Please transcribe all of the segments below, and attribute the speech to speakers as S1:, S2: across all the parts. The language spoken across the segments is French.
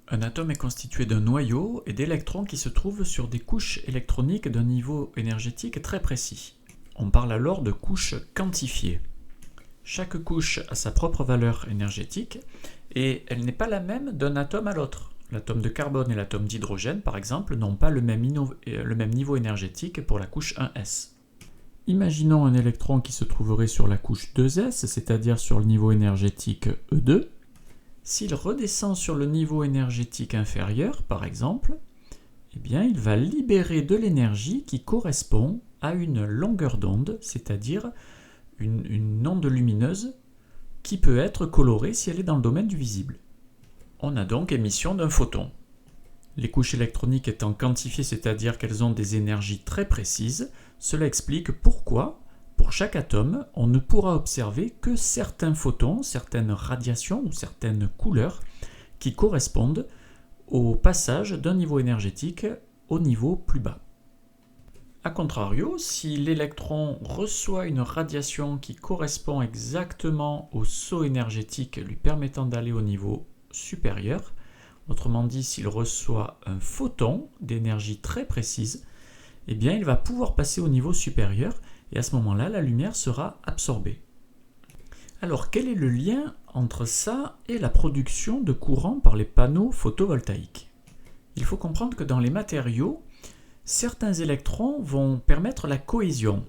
S1: Un atome est constitué d'un noyau et d'électrons qui se trouvent sur des couches électroniques d'un niveau énergétique très précis. On parle alors de couches quantifiées. Chaque couche a sa propre valeur énergétique et elle n'est pas la même d'un atome à l'autre. L'atome de carbone et l'atome d'hydrogène, par exemple, n'ont pas le même niveau énergétique pour la couche 1s. Imaginons un électron qui se trouverait sur la couche 2s, c'est-à-dire sur le niveau énergétique E2. S'il redescend sur le niveau énergétique inférieur, par exemple, eh bien, il va libérer de l'énergie qui correspond à une longueur d'onde, c'est-à-dire une onde lumineuse qui peut être colorée si elle est dans le domaine du visible. On a donc émission d'un photon. Les couches électroniques étant quantifiées, c'est-à-dire qu'elles ont des énergies très précises, cela explique pourquoi, pour chaque atome, on ne pourra observer que certains photons, certaines radiations ou certaines couleurs qui correspondent au passage d'un niveau énergétique au niveau plus bas. A contrario, si l'électron reçoit une radiation qui correspond exactement au saut énergétique lui permettant d'aller au niveau supérieur, autrement dit, s'il reçoit un photon d'énergie très précise, eh bien, il va pouvoir passer au niveau supérieur et à ce moment-là, la lumière sera absorbée. Alors, quel est le lien entre ça et la production de courant par les panneaux photovoltaïques ? Il faut comprendre que dans les matériaux, certains électrons vont permettre la cohésion.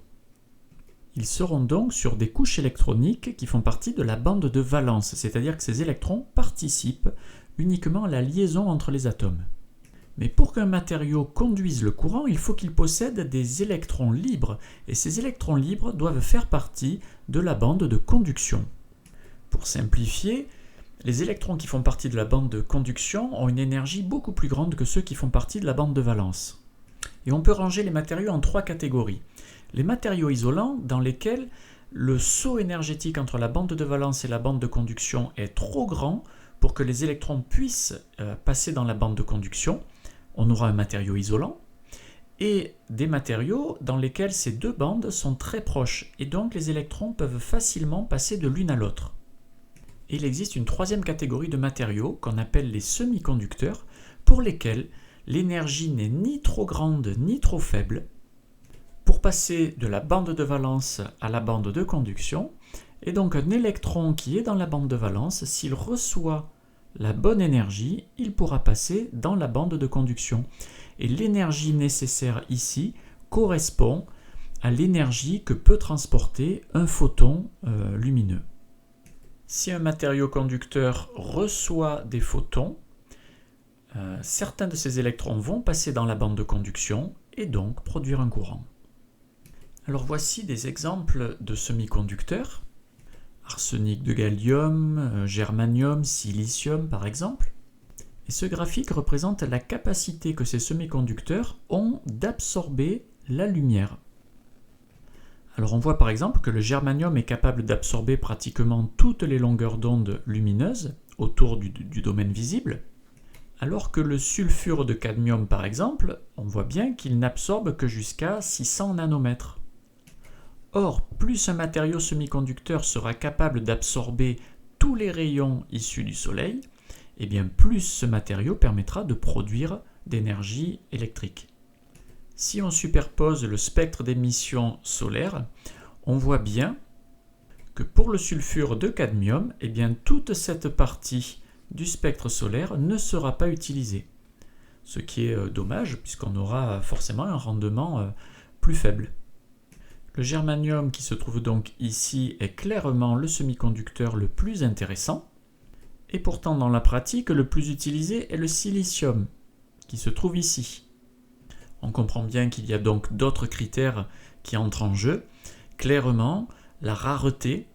S1: Ils seront donc sur des couches électroniques qui font partie de la bande de valence, c'est-à-dire que ces électrons participent uniquement à la liaison entre les atomes. Mais pour qu'un matériau conduise le courant, il faut qu'il possède des électrons libres, et ces électrons libres doivent faire partie de la bande de conduction. Pour simplifier, les électrons qui font partie de la bande de conduction ont une énergie beaucoup plus grande que ceux qui font partie de la bande de valence. Et on peut ranger les matériaux en trois catégories. Les matériaux isolants, dans lesquels le saut énergétique entre la bande de valence et la bande de conduction est trop grand pour que les électrons puissent passer dans la bande de conduction, on aura un matériau isolant, et des matériaux dans lesquels ces deux bandes sont très proches, et donc les électrons peuvent facilement passer de l'une à l'autre. Et il existe une troisième catégorie de matériaux qu'on appelle les semi-conducteurs, pour lesquels l'énergie n'est ni trop grande ni trop faible. Pour passer de la bande de valence à la bande de conduction, et donc un électron qui est dans la bande de valence, s'il reçoit la bonne énergie, il pourra passer dans la bande de conduction. Et l'énergie nécessaire ici correspond à l'énergie que peut transporter un photon lumineux. Si un matériau conducteur reçoit des photons, certains de ces électrons vont passer dans la bande de conduction et donc produire un courant. Alors voici des exemples de semi-conducteurs. Arsenic de gallium, germanium, silicium par exemple. Et ce graphique représente la capacité que ces semi-conducteurs ont d'absorber la lumière. Alors on voit par exemple que le germanium est capable d'absorber pratiquement toutes les longueurs d'onde lumineuses autour du domaine visible, alors que le sulfure de cadmium par exemple, on voit bien qu'il n'absorbe que jusqu'à 600 nanomètres. Or, plus un matériau semi-conducteur sera capable d'absorber tous les rayons issus du Soleil, et bien plus ce matériau permettra de produire d'énergie électrique. Si on superpose le spectre d'émission solaire, on voit bien que pour le sulfure de cadmium, eh bien toute cette partie du spectre solaire ne sera pas utilisée. Ce qui est dommage puisqu'on aura forcément un rendement plus faible. Le germanium qui se trouve donc ici est clairement le semi-conducteur le plus intéressant. Et pourtant dans la pratique, le plus utilisé est le silicium qui se trouve ici. On comprend bien qu'il y a donc d'autres critères qui entrent en jeu. Clairement, la rareté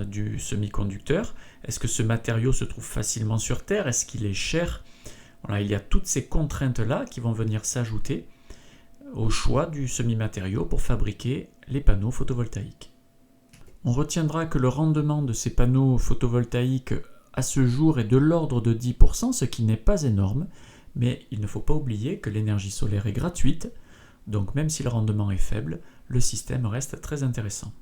S1: du semi-conducteur. Est-ce que ce matériau se trouve facilement sur Terre? Est-ce qu'il est cher? Voilà, il y a toutes ces contraintes-là qui vont venir s'ajouter au choix du semi-matériau pour fabriquer les panneaux photovoltaïques. On retiendra que le rendement de ces panneaux photovoltaïques à ce jour est de l'ordre de 10%, ce qui n'est pas énorme, mais il ne faut pas oublier que l'énergie solaire est gratuite, donc même si le rendement est faible, le système reste très intéressant.